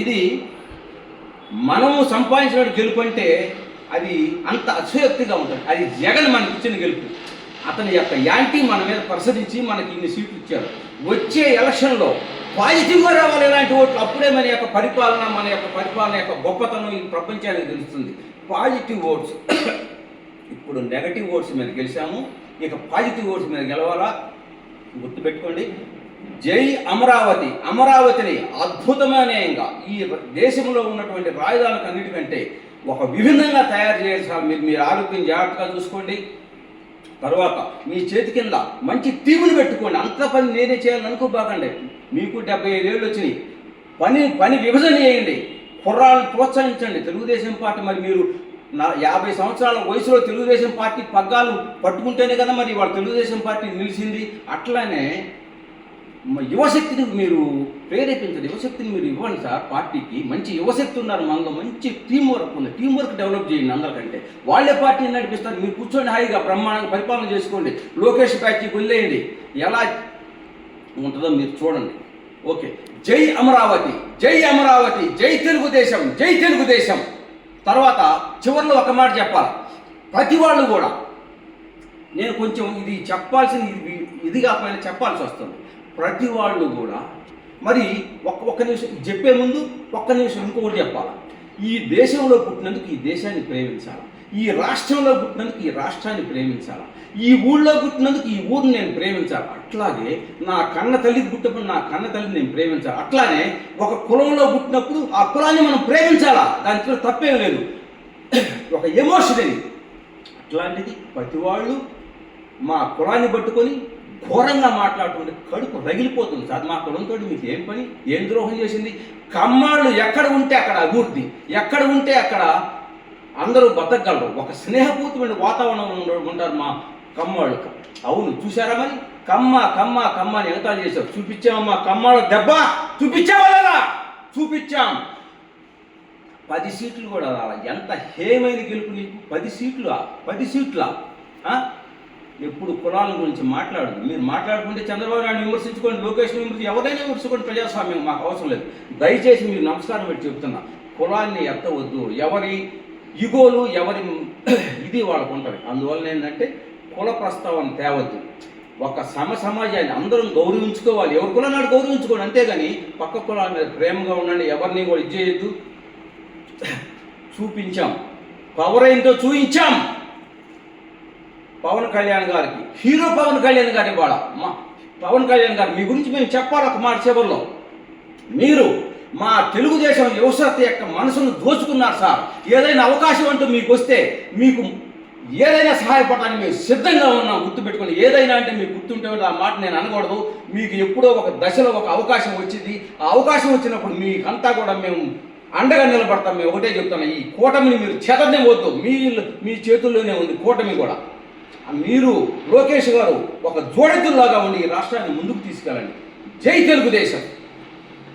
ఇది మనము సంపాదించిన గెలుపు అంటే అది అంత అతిశయోక్తిగా ఉంటుంది. అది జగన్ మనకి ఇచ్చిన గెలుపు. అతని యొక్క యాంటీ మన మీద ప్రసరించి మనకి ఇన్ని సీట్లు ఇచ్చారు. వచ్చే ఎలక్షన్లో పాజిటివ్గా రావాలి ఇలాంటి ఓట్లు. అప్పుడే మన యొక్క పరిపాలన యొక్క గొప్పతనం ఈ ప్రపంచానికి తెలుస్తుంది. Positive votes. ఇప్పుడు నెగటివ్ ఓట్స్ మీద గెలిచాము, ఇక పాజిటివ్ ఓట్స్ మీద గెలవాలా. గుర్తుపెట్టుకోండి, జై అమరావతి. అమరావతిని అద్భుతమైనగా ఈ దేశంలో ఉన్నటువంటి రాజధానులకు అన్నిటికంటే ఒక విభిన్నంగా తయారు చేయాలి సార్. మీరు ఆరోగ్యం జాగ్రత్తగా చూసుకోండి. తర్వాత మీ చేతి కింద మంచి టీములు పెట్టుకోండి. అంత పని నేనే చేయాలని అనుకోబాకండి. మీకు 75 ఏళ్ళు వచ్చినాయి. పని విభజన చేయండి. కుర్రాలను ప్రోత్సహించండి. తెలుగుదేశం పార్టీ మరి మీరు 50 సంవత్సరాల వయసులో తెలుగుదేశం పార్టీ పగ్గాలు పట్టుకుంటేనే కదా మరి వాళ్ళు తెలుగుదేశం పార్టీ నిలిచింది. అట్లానే యువశక్తిని మీరు ప్రేరేపించండి. యువశక్తిని మీరు ఇవ్వండి సార్. పార్టీకి మంచి యువశక్తి ఉన్నారు, మనలో మంచి టీం వర్క్ ఉంది. టీం వర్క్ డెవలప్ చేయండి. అందరికంటే వాళ్ళే పార్టీని నడిపిస్తారు. మీరు కూర్చొని హాయిగా బ్రహ్మాండంగా పరిపాలన చేసుకోండి. లోకేష్ ప్యాచ్కి వదిలేయండి. ఎలా ఉంటుందో మీరు చూడండి. ఓకే, జై అమరావతి, జై అమరావతి, జై తెలుగుదేశం, జై తెలుగుదేశం. తర్వాత చివరిలో ఒక మాట చెప్పాలి. ప్రతి వాళ్ళు కూడా, నేను కొంచెం ఇది చెప్పాల్సింది ఇది కాకపోయినా చెప్పాల్సి వస్తుంది. ప్రతి వాళ్ళు కూడా మరి ఒక్క నిమిషం చెప్పే ముందు ఒక్క నిమిషం ఇంకొకటి చెప్పాలి. ఈ దేశంలో పుట్టినందుకు ఈ దేశాన్ని ప్రేమించాలి. ఈ రాష్ట్రంలో పుట్టినందుకు ఈ రాష్ట్రాన్ని ప్రేమించాలి. ఈ ఊళ్ళో పుట్టినందుకు ఈ ఊరిని నేను ప్రేమించాలి. అట్లాగే నా కన్న తల్లికి పుట్టినప్పుడు నా కన్న తల్లిని నేను ప్రేమించాలి. అట్లానే ఒక కులంలో పుట్టినప్పుడు ఆ కులాన్ని మనం ప్రేమించాలా. దాంట్లో తప్పేం లేదు. ఒక ఎమోషన్ అది. అట్లాంటిది ప్రతి వాళ్ళు మా కులాన్ని పట్టుకొని ఘోరంగా మాట్లాడుతుంటే కడుపు రగిలిపోతుంది సార్. మా కులంతో మీకు ఏం పని, ఏం ద్రోహం చేసింది? కమ్మాళ్ళు ఎక్కడ ఉంటే అక్కడ అభివృద్ధి, ఎక్కడ ఉంటే అక్కడ అందరూ బతకగలరు. ఒక స్నేహపూర్తమైన వాతావరణంలో ఉంటారు మా కమ్మాళ్ళు. అవును, చూసారా మరి? కమ్మ అని ఎగతాలు చేశారు. చూపించామమ్మా కమ్మాళ్ళ దెబ్బ. చూపించావా లేదా? చూపించాం. 10 సీట్లు కూడా రాలా. ఎంత హేమైన గెలుపు నీకు. 10 సీట్ల. ఎప్పుడు కులాల గురించి మాట్లాడదు. మీరు మాట్లాడుకుంటే చంద్రబాబు నాయుడు విమర్శించుకోండి, లోకేష్ ఎవరైనా విమర్శించుకోండి. ప్రజాస్వామ్యం మాకు అవసరం లేదు. దయచేసి మీరు నమస్కారం పెట్టి చెప్తున్నా, కులాన్ని ఎత్తవద్దు. ఎవరి ఇగోలు ఎవరి ఇది వాళ్ళకు ఉంటుంది. అందువల్ల ఏంటంటే కుల ప్రస్తావన తేవద్దు. ఒక సమాజాన్ని అందరం గౌరవించుకోవాలి. ఎవరి కులం నాడు గౌరవించుకోండి, అంతేగాని పక్క కులాల మీద ప్రేమగా ఉండండి. ఎవరిని కూడా ఇచ్చేయద్దు. చూపించాం, పవర్ ఏంటో చూపించాం. పవన్ కళ్యాణ్ గారికి, హీరో పవన్ కళ్యాణ్ గారి వాళ్ళ పవన్ కళ్యాణ్ గారు మీ గురించి మేము చెప్పాలి ఒక మాట చివరిలో. మీరు మా తెలుగుదేశం యువశక్తి యొక్క మనసును దోచుకున్నారు సార్. ఏదైనా అవకాశం అంటూ మీకు వస్తే మీకు ఏదైనా సహాయపడడానికి మేము సిద్ధంగా ఉన్నాం. గుర్తుపెట్టుకుని, ఏదైనా అంటే మీకు గుర్తుంటే ఆ మాట నేను అనకూడదు. మీకు ఎప్పుడో ఒక దశలో ఒక అవకాశం వచ్చింది. ఆ అవకాశం వచ్చినప్పుడు మీకంతా కూడా మేము అండగా నిలబడతాం. మేము ఒకటే చెప్తున్నాం, ఈ కూటమిని మీరు చెదరనివ్వద్దు. మీ చేతుల్లోనే ఉంది కూటమి కూడా. మీరు లోకేష్ గారు ఒక జోడెద్దులాగా ఉండి ఈ రాష్ట్రాన్ని ముందుకు తీసుకెళ్ళండి. జై తెలుగుదేశం.